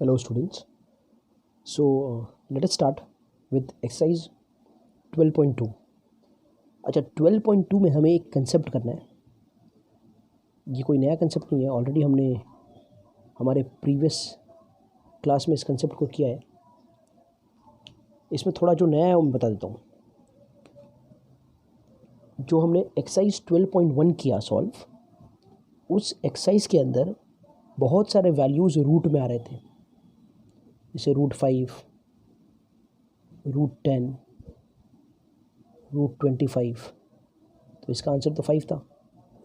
Hello students. Let us start with exercise 12.2. अच्छा 12.2 में हमें एक कंसेप्ट करना है. ये कोई नया कंसेप्ट नहीं है, ऑलरेडी हमने हमारे प्रीवियस क्लास में इस कंसेप्ट को किया है. इसमें थोड़ा जो नया है वो मैं बता देता हूँ. जो हमने एक्सरसाइज 12.1 किया सॉल्व, उस एक्सरसाइज के अंदर बहुत सारे वैल्यूज़ रूट में आ रहे थे, जैसे √5, √10, √25. तो इसका आंसर तो 5 था.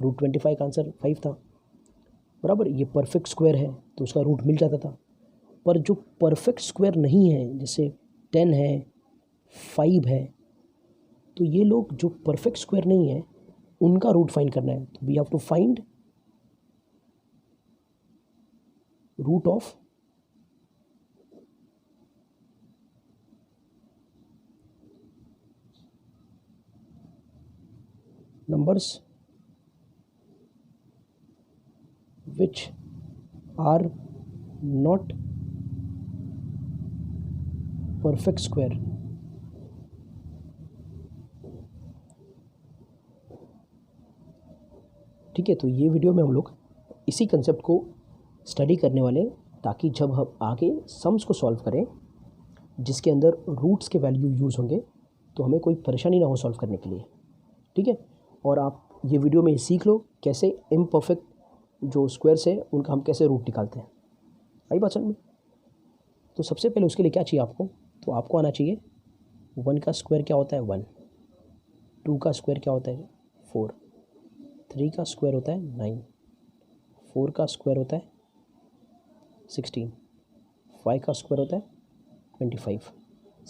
√25 का आंसर 5 था, बराबर. ये परफेक्ट स्क्वायर है तो उसका रूट मिल जाता था. पर जो परफेक्ट स्क्वायर नहीं है, जैसे 10 है, 5 है, तो ये लोग जो परफेक्ट स्क्वायर नहीं है उनका रूट फाइंड करना है. तो we have to find root of numbers which are not perfect square. ठीक है, तो ये वीडियो में हम लोग इसी कंसेप्ट को स्टडी करने वाले हैं, ताकि जब हम आगे सम्स को सॉल्व करें जिसके अंदर रूट्स के वैल्यू यूज़ होंगे तो हमें कोई परेशानी ना हो सॉल्व करने के लिए. ठीक है, और आप ये वीडियो में सीख लो कैसे इम्परफेक्ट जो स्क्वायर्स है उनका हम कैसे रूट निकालते हैं. आई बात समझ में? तो सबसे पहले उसके लिए क्या चाहिए आपको? तो आपको आना चाहिए 1 का स्क्वायर क्या होता है 1, 2 का स्क्वायर क्या होता है 4, 3 का स्क्वायर होता है 9, 4 का स्क्वायर होता है 16, 5 का स्क्वायर होता है 25,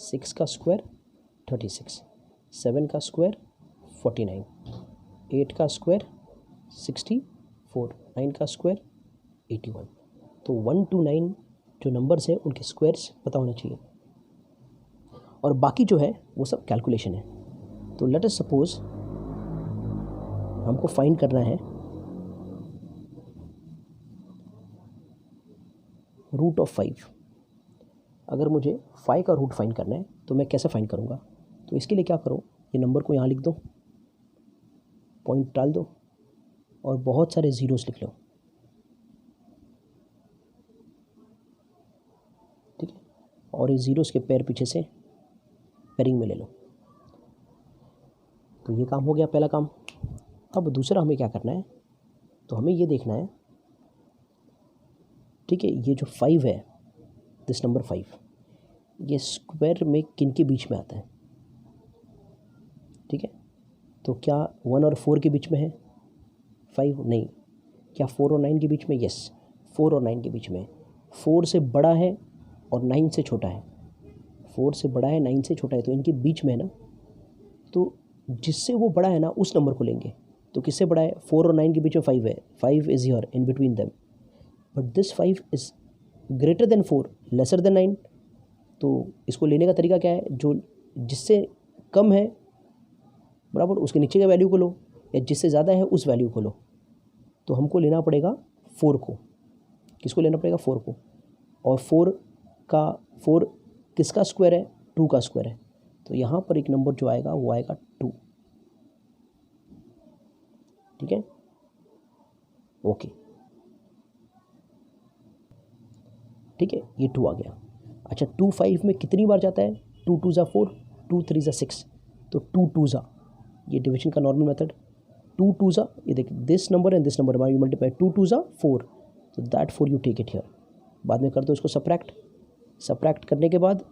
6 का स्क्वायर 36, 7 का स्क्वायर 49, 8 का स्क्वायर 64, 9 का स्क्वायर 81. तो 1 to 9 जो नंबर्स हैं उनके स्क्वायर्स पता होना चाहिए, और बाकी जो है वो सब कैलकुलेशन है. तो लेट अस सपोज हमको फाइंड करना है रूट ऑफ 5. अगर मुझे 5 का रूट फाइंड करना है तो मैं कैसे फाइंड करूँगा? तो इसके लिए क्या करो, ये नंबर को यहाँ लिख दो, पॉइंट डाल दो और बहुत सारे ज़ीरोस लिख लो. ठीक है, और ये ज़ीरोस के पैर पीछे से पेयरिंग में ले लो. तो ये काम हो गया, पहला काम. अब दूसरा हमें क्या करना है? तो हमें ये देखना है, ठीक है, ये जो 5 है, दिस नंबर 5, ये स्क्वायर में किन के बीच में आता है? ठीक है, तो क्या 1 और 4 के बीच में है 5? नहीं. क्या 4 और 9 के बीच में? यस, 4 और 9 के बीच में. 4 से बड़ा है और 9 से छोटा है. 4 से बड़ा है, 9 से छोटा है, तो इनके बीच में है ना. तो जिससे वो बड़ा है ना उस नंबर को लेंगे. तो किससे बड़ा है? 4 और 9 के बीच में 5 है. 5 is here in between them, but this 5 is greater than 4, lesser than 9. तो इसको लेने का तरीका क्या है? जो जिससे कम है, बराबर, उसके नीचे का वैल्यू को लो, या जिससे ज़्यादा है उस वैल्यू को लो. तो हमको लेना पड़ेगा 4 को. किसको लेना पड़ेगा? 4 को. और 4 किसका स्क्वायर है? 2 का स्क्वायर है. तो यहाँ पर एक नंबर जो आएगा वो आएगा 2. ठीक है, ओके. ठीक है, ये 2 आ गया. अच्छा, 2 5 में कितनी बार जाता है? 2 2 ज़ा 4, 2 3 ज़ा 6. तो 2 2 ज़ा, ये डिविजन का नॉर्मल मेथड. 2 2 ज़ा, ये देखिए, this number and this number you multiply. 2 2 ज़ा 4, तो that 4 you take it here. बाद में कर दो इसको सब्ट्रैक्ट करने के बाद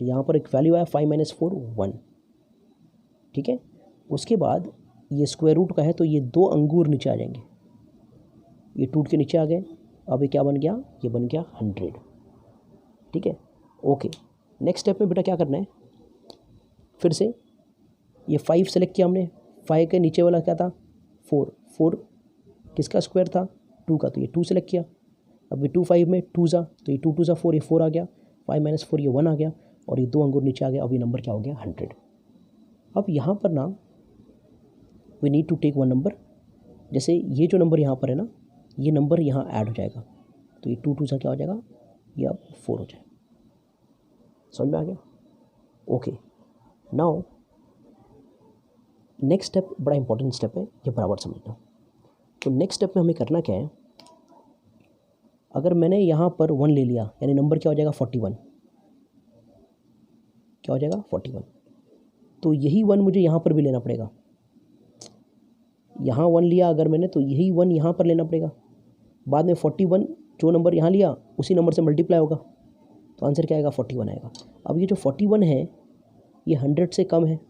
यहाँ पर एक वैल्यू आया 5 - 4 1. ठीक है, उसके बाद ये स्क्वायर रूट का है तो ये 2 अंगूर नीचे आ जाएंगे, ये टूट के नीचे आ गए. अब ये क्या बन गया? ये बन गया 100. ठीक है, ओके. नेक्स्ट स्टेप में बेटा क्या करना है? फिर से ये 5 सेलेक्ट किया हमने. 5 के नीचे वाला क्या था? 4. 4 किसका स्क्वायर था? 2 का, तो ये 2 सेलेक्ट किया. अब ये 2 5 में 2 ज़ा, तो ये 2 2 ज़ा 4, ये 4 आ गया. 5 - 4 ये 1 आ गया, और ये 2 अंगूर नीचे आ गया. अब ये नंबर क्या हो गया? 100. अब यहाँ पर ना we need to take one number. जैसे ये जो नंबर यहाँ पर है ना, ये नंबर यहाँ ऐड हो जाएगा. तो ये 2 2 ज़ा क्या हो जाएगा? ये अब 4 हो जाए। समझ में आ गया? ओके, नाउ नेक्स्ट स्टेप बड़ा इंपॉर्टेंट स्टेप है, ये बराबर समझना। तो नेक्स्ट स्टेप में हमें करना क्या है, अगर मैंने यहाँ पर 1 ले लिया यानी नंबर क्या हो जाएगा 41, क्या हो जाएगा 41। तो यही 1 मुझे यहाँ पर भी लेना पड़ेगा। यहाँ 1 लिया अगर मैंने तो यही 1 यहाँ पर लेना पड़ेगा। बाद में 41 जो नंबर यहाँ लिया उसी नंबर से मल्टीप्लाई होगा, तो आंसर क्या आएगा 41 आएगा। अब ये जो 41 है ये 100 से कम है,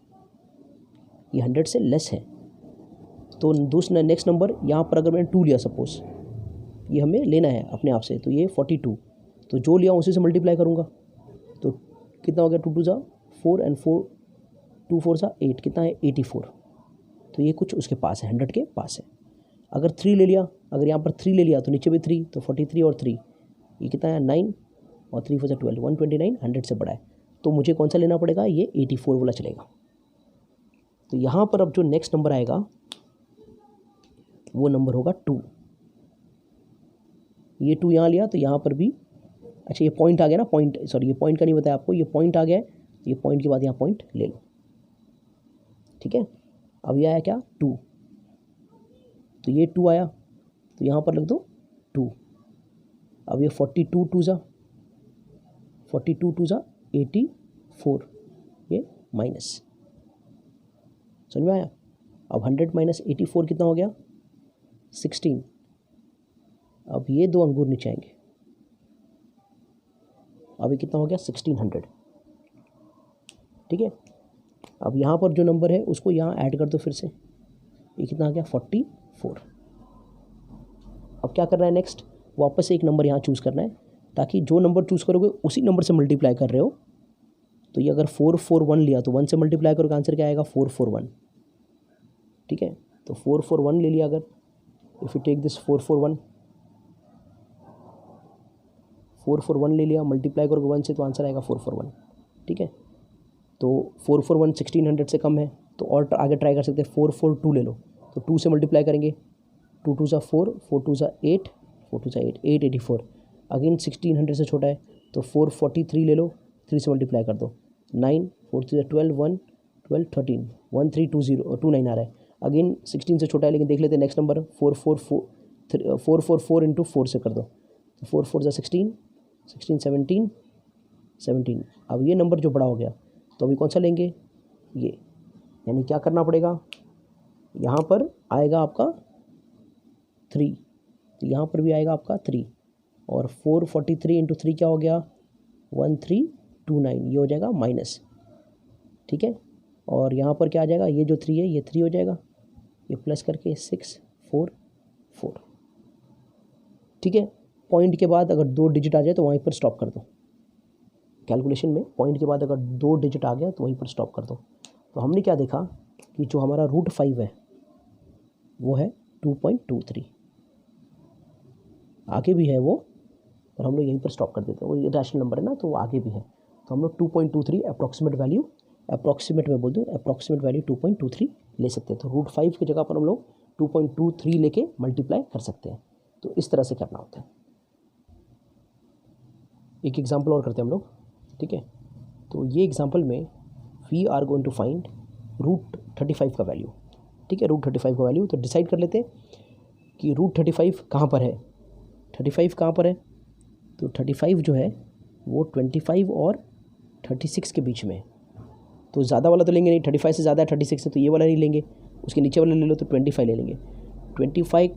ये 100 से लेस है। तो दूसरा नेक्स्ट नंबर यहाँ पर अगर मैंने 2 लिया सपोज, ये हमें लेना है अपने आप से, तो ये 42, तो जो लिया उसी से मल्टीप्लाई करूँगा। तो कितना हो गया 2 2 जा 4 एंड 4 2 4 जा 8, कितना है 84। तो ये कुछ उसके पास है, 100 के पास है। अगर 3 ले लिया, अगर यहाँ पर 3 ले लिया तो नीचे भी 3, तो 43 और 3 ये कितना है 9 और 3 4 12, 129 100 से बड़ा है। तो मुझे कौन सा लेना पड़ेगा, ये 84 वाला चलेगा। तो यहाँ पर अब जो नेक्स्ट नंबर आएगा वो नंबर होगा 2। ये 2 यहाँ लिया तो यहाँ पर भी, अच्छा ये पॉइंट आ गया ना, पॉइंट सॉरी ये पॉइंट का नहीं बताया आपको, ये पॉइंट आ गया है, ये पॉइंट के बाद यहाँ पॉइंट ले लो, ठीक है। अब ये आया क्या 2, तो ये 2 आया तो यहाँ पर लिख दो 2। अब ये 42 2 जा 42 2 जा 84, ये माइनस, समझ में आया। अब 100 माइनस 84 कितना हो गया 16। अब ये 2 अंगूर नीचे आएंगे, अब ये कितना हो गया 1600, ठीक है। अब यहाँ पर जो नंबर है उसको यहाँ ऐड कर दो फिर से, ये कितना आ गया 44। अब क्या करना है नेक्स्ट, वापस से एक नंबर यहाँ चूज़ करना है, ताकि जो नंबर चूज़ करोगे उसी नंबर से मल्टीप्लाई कर रहे हो। तो ये अगर 441 लिया तो 1 से मल्टीप्लाई करोगे, आंसर क्या आएगा 441, ठीक है। तो 441 ले लिया अगर, इफ़ यू टेक दिस 441 ले लिया, मल्टीप्लाई करोगे 1 से तो आंसर आएगा 441, ठीक है। तो 441 1600 से कम है, तो और आगे ट्राई कर सकते हैं, 442 ले लो, तो 2 से मल्टीप्लाई करेंगे, 2 2 जा 4 4 2 जा 8 4 2 जा 8 884, अगेन 1600 से छोटा है तो 443 ले लो, 3 से मल्टीप्लाई कर दो, 9 4 3 जा 12 1 12 13 1320 29 आ रहा है। अगेन 16 से छोटा है, लेकिन देख लेते हैं नेक्स्ट नंबर 444 इंटू 4 से कर दो, तो 4 4 जा 16 16 17 17। अब ये नंबर जो बड़ा हो गया तो अभी कौन सा लेंगे, ये, यानी क्या करना पड़ेगा, यहाँ पर आएगा आपका 3, तो यहाँ पर भी आएगा आपका 3, और 443 इंटू 3 क्या हो गया 1329, ये हो जाएगा माइनस, ठीक है। और यहाँ पर क्या आ जाएगा, ये जो 3 है ये 3 हो जाएगा, ये प्लस करके 644, ठीक है। पॉइंट के बाद अगर 2 डिजिट आ जाए तो वहीं पर स्टॉप कर दो, कैलकुलेशन में पॉइंट के बाद अगर 2 डिजिट आ गया तो वहीं पर स्टॉप कर दो। तो हमने क्या देखा कि जो हमारा √5 है वो है 2.23, आगे भी है वो, और हम लोग यहीं पर स्टॉप कर देते हैं, वो रैशनल नंबर है ना तो वो आगे भी है। तो हम लोग 2.23 अप्रॉक्सीमेट वैल्यू, अप्रॉक्सीमेट में बोल दूँ, अप्रॉक्सीमेट वैल्यू 2.23 ले सकते हैं। तो √5 की जगह पर हम लोग 2.23 लेके मल्टीप्लाई कर सकते हैं। तो इस तरह से करना होता है। एक एग्जाम्पल और करते हैं हम लोग, ठीक है। तो ये एग्जाम्पल में we are going to find √35 का वैल्यू, ठीक है। √35 का वैल्यू तो डिसाइड कर लेते हैं कि √35 कहाँ पर है, 35 कहाँ पर है, तो 35 जो है वो 25 और 36 के बीच में है। तो ज़्यादा वाला तो लेंगे नहीं, 35 से ज़्यादा है 36 से, तो ये वाला नहीं लेंगे, उसके नीचे वाला ले लो तो 25 ले लेंगे। 25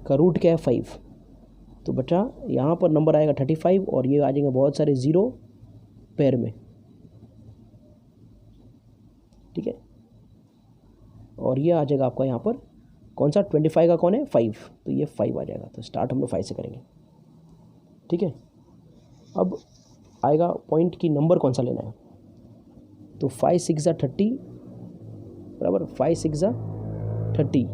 का रूट क्या है 5, तो बचा यहाँ पर नंबर आएगा 35 और ये आ जाएंगे बहुत सारे ज़ीरो पेयर में, ठीक है। और ये आ जाएगा आपका यहाँ पर कौन सा 25 का कौन है 5, तो ये 5 आ जाएगा। तो स्टार्ट हम लोग 5 से करेंगे, ठीक है। अब आएगा पॉइंट की नंबर कौन सा लेना है, तो 5 6 जा 30 बराबर 5 6 जा 30,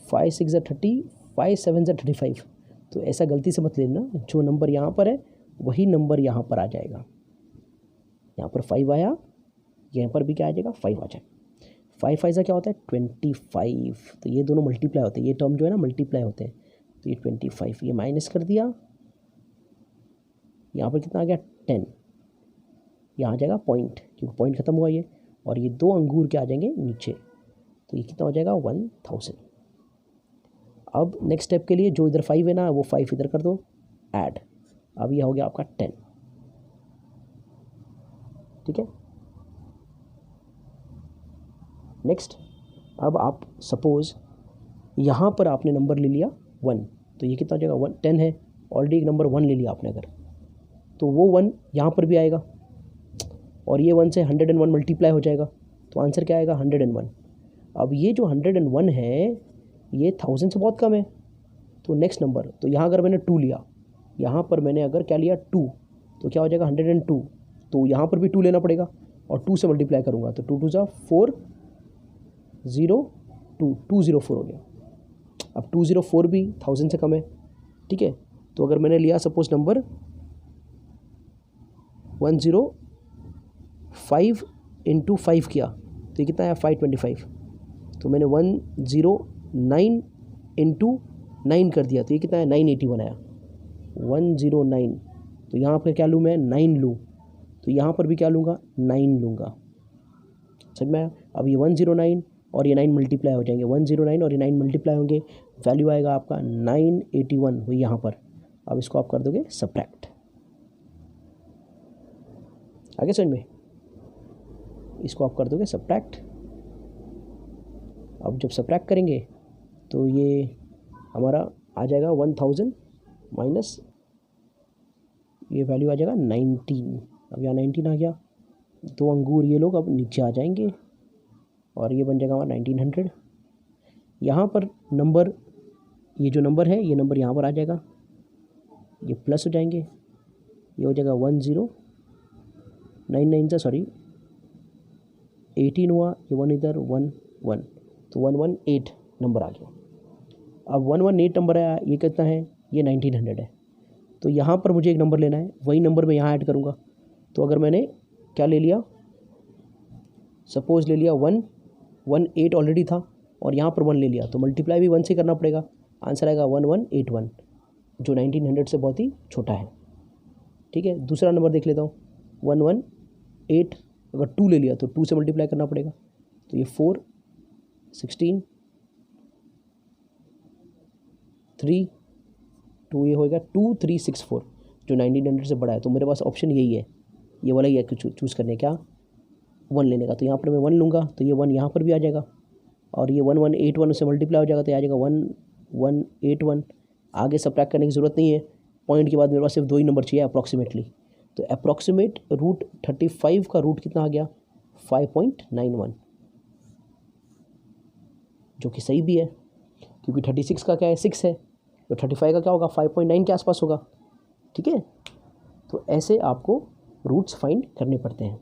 5 6 जा 30 5 7 जा 35। तो ऐसा गलती से मत लेना, जो नंबर यहाँ पर है वही नंबर यहाँ पर आ जाएगा। यहाँ पर 5 आया, यहाँ पर भी क्या आ जाएगा 5 आ जाएगा। 5 5 का क्या होता है 25, तो ये दोनों मल्टीप्लाई होते हैं, ये टर्म जो है ना मल्टीप्लाई होते हैं, तो ये 25, ये माइनस कर दिया यहाँ पर कितना आ गया 10, यहाँ आ जाएगा पॉइंट क्योंकि पॉइंट ख़त्म हुआ ये, और ये 2 अंगूर के आ जाएंगे नीचे, तो ये कितना हो जाएगा 1000। अब नेक्स्ट स्टेप के लिए जो इधर 5 है ना वो 5 इधर कर दो ऐड, अब ये हो गया आपका 10। ठीक है, नेक्स्ट अब आप सपोज़ यहाँ पर आपने नंबर ले लिया 1, तो ये कितना हो जाएगा 10 है, ऑलरेडी एक नंबर 1 ले लिया आपने अगर, तो वो 1 यहाँ पर भी आएगा और ये 1 से 101 मल्टीप्लाई हो जाएगा, तो आंसर क्या आएगा 101। अब ये जो 101 है ये 1000 से बहुत कम है, तो नेक्स्ट नंबर, तो यहाँ अगर मैंने 2 लिया, यहाँ पर मैंने अगर क्या लिया 2, तो क्या हो जाएगा 102, तो यहाँ पर भी 2 लेना पड़ेगा और 2 से मल्टीप्लाई करूँगा तो 2 2 जा 4 0 2 204 हो गया। अब 204 भी 1000 से कम है। ठीक है, तो अगर मैंने लिया सपोज नंबर 105 इंटू 5 किया तो ये कितना है 525, तो मैंने 109 इंटू 9 कर दिया तो ये कितना है 981 आया 109। तो यहाँ पर क्या लूँ मैं 9 लूँ, तो यहाँ पर भी क्या लूँगा 9 लूँगा। समझ में आया? अब ये 109 और ये 9 मल्टीप्लाई हो जाएंगे, 109 और ये 9 मल्टीप्लाई होंगे, वैल्यू आएगा आपका 981 हुई यहाँ पर। अब इसको आप कर दोगे सब्ट्रैक्ट। आगे समझ में, इसको आप कर दोगे सब्ट्रैक्ट। अब जब सब्ट्रैक्ट करेंगे तो ये हमारा आ जाएगा 1000 माइनस ये वैल्यू आ जाएगा 19। अब यहाँ 19 आ गया, 2 अंगूर ये लोग अब नीचे आ जाएंगे और ये बन जाएगा हमारा 1900। यहाँ पर नंबर, ये जो नंबर है ये नंबर यहाँ पर आ जाएगा, ये प्लस हो जाएंगे, ये हो जाएगा 1099 से सॉरी 18 हुआ, ये 1 इधर 1 1, तो 118 नंबर आ गया। अब 118 नंबर आया, ये कितना है ये 1900 है, तो यहाँ पर मुझे एक नंबर लेना है, वही नंबर मैं यहाँ ऐड करूँगा। तो अगर मैंने क्या ले लिया, सपोज़ ले लिया 118 ऑलरेडी था और यहाँ पर 1 ले लिया, तो मल्टीप्लाई भी 1 से करना पड़ेगा, आंसर आएगा 1181 जो 1900 से बहुत ही छोटा है। ठीक है, दूसरा नंबर देख लेता हूँ 118, अगर 2 ले लिया तो 2 से मल्टीप्लाई करना पड़ेगा, तो ये 4 16 3 2 ये होएगा 2364 जो 1900 से बड़ा है। तो मेरे पास ऑप्शन यही है, ये वाला ही है चूज़ करने क्या 1 लेने का, तो यहाँ पर मैं 1 लूँगा तो ये 1 यहाँ पर भी आ जाएगा और ये 1181 उससे मल्टीप्लाई हो जाएगा तो आ जाएगा 1181। आगे सब्ट्रैक्ट करने की ज़रूरत नहीं है, पॉइंट के बाद मेरे पास सिर्फ 2 ही नंबर चाहिए अप्रॉक्सीमेटली। तो अप्रॉक्सीमेट रूट 35 का रूट कितना आ गया 5.91, जो कि सही भी है क्योंकि 36 का क्या है 6 है, तो 35 का क्या होगा 5.9 के आसपास होगा। ठीक है, तो ऐसे आपको रूट्स फाइंड करने पड़ते हैं।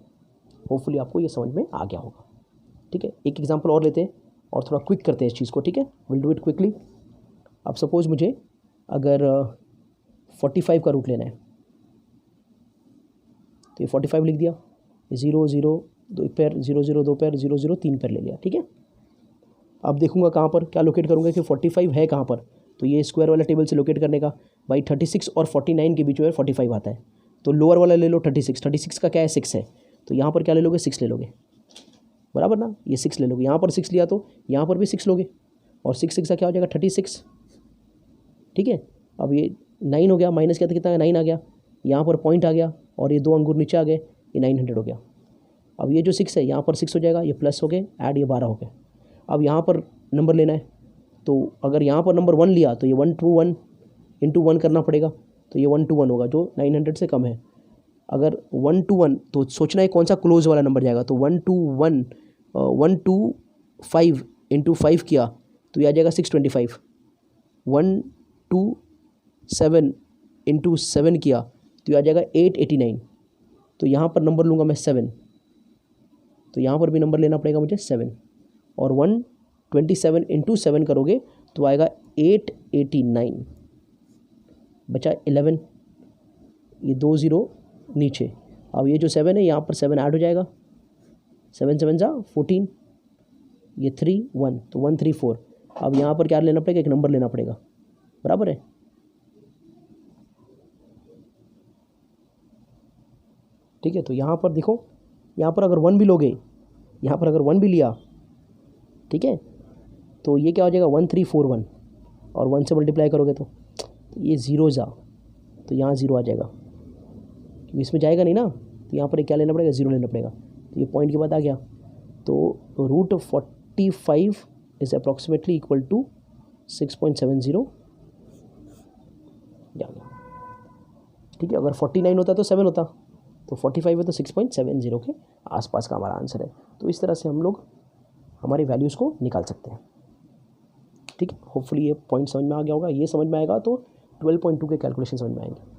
होपफुली आपको ये समझ में आ गया होगा। ठीक है, एक एग्जांपल और लेते हैं और थोड़ा क्विक करते हैं इस चीज़ को। ठीक है, विल डू इट क्विकली। अब सपोज़ मुझे अगर 45 का रूट लेना है तो ये 45 लिख दिया, 0 0 2 पैर 0 0 2 पैर 0 0 3 पैर ले लिया। ठीक है, अब देखूंगा कहाँ पर क्या लोकेट करूँगा कि 45 है कहाँ पर, तो ये स्क्वायर वाला टेबल से लोकेट करने का भाई 36 और 49 के बीच में 45 आता है, तो लोअर वाला ले लो 36 का क्या है 6 है, तो यहाँ पर क्या ले लोगे 6 ले लोगे, बराबर ना, ये 6 ले लोगे, यहाँ पर 6 लिया तो यहाँ पर भी 6 लोगे और 6 6 का क्या हो जाएगा 36। ठीक है, अब ये 9 हो गया, माइनस किया तो कितना 9 आ गया, यहाँ पर पॉइंट आ गया और ये 2 अंगूर नीचे आ गए, ये 900 हो गया। अब ये जो 6 है यहाँ पर 6 हो जाएगा, ये प्लस हो गए ऐड, ये 12 हो गए। अब यहाँ पर नंबर लेना है, तो अगर यहाँ पर नंबर 1 लिया तो ये 121 इंटू 1 करना पड़ेगा, तो ये 121 होगा जो 900 से कम है। अगर 121 तो सोचना है कौन सा क्लोज वाला नंबर जाएगा, तो 125 इंटू 5 किया तो ये आ जाएगा 625। 127 इंटू 7 किया तो ये आ जाएगा 889, तो यहाँ पर नंबर लूँगा मैं 7, तो यहाँ पर भी नंबर लेना पड़ेगा मुझे 7, और 127 इंटू 7 करोगे तो आएगा 889, बचा 11, ये 2 0 नीचे। अब ये जो 7 है यहाँ पर 7 ऐड हो जाएगा, 7 7 जा 14, ये 3 1, तो 134। अब यहाँ पर क्या लेना पड़ेगा, एक नंबर लेना पड़ेगा, बराबर है। ठीक है, तो यहाँ पर देखो, यहाँ पर अगर 1 भी लोगे, यहाँ पर अगर 1 भी लिया, ठीक है, तो ये क्या हो जाएगा 1341, और 1 से मल्टीप्लाई करोगे तो ये 0 जा, तो यहाँ 0 आ जाएगा, क्योंकि इसमें जाएगा नहीं ना, तो यहाँ पर क्या लेना पड़ेगा, 0 लेना पड़ेगा। तो ये पॉइंट के बाद आ गया, तो √45 इज़ अप्रॉक्सीमेटली इक्वल टू 6.70 आ गया। ठीक है, अगर 49 होता तो 7 होता, तो 45 है तो 6.70 के आसपास का हमारा आंसर है। तो इस तरह से हम लोग हमारी वैल्यूज़ को निकाल सकते हैं। ठीक है, होपफुली ये पॉइंट समझ में आ गया होगा। ये समझ में आएगा तो 12.2 के कैलकुलेशन समझ में आएंगे।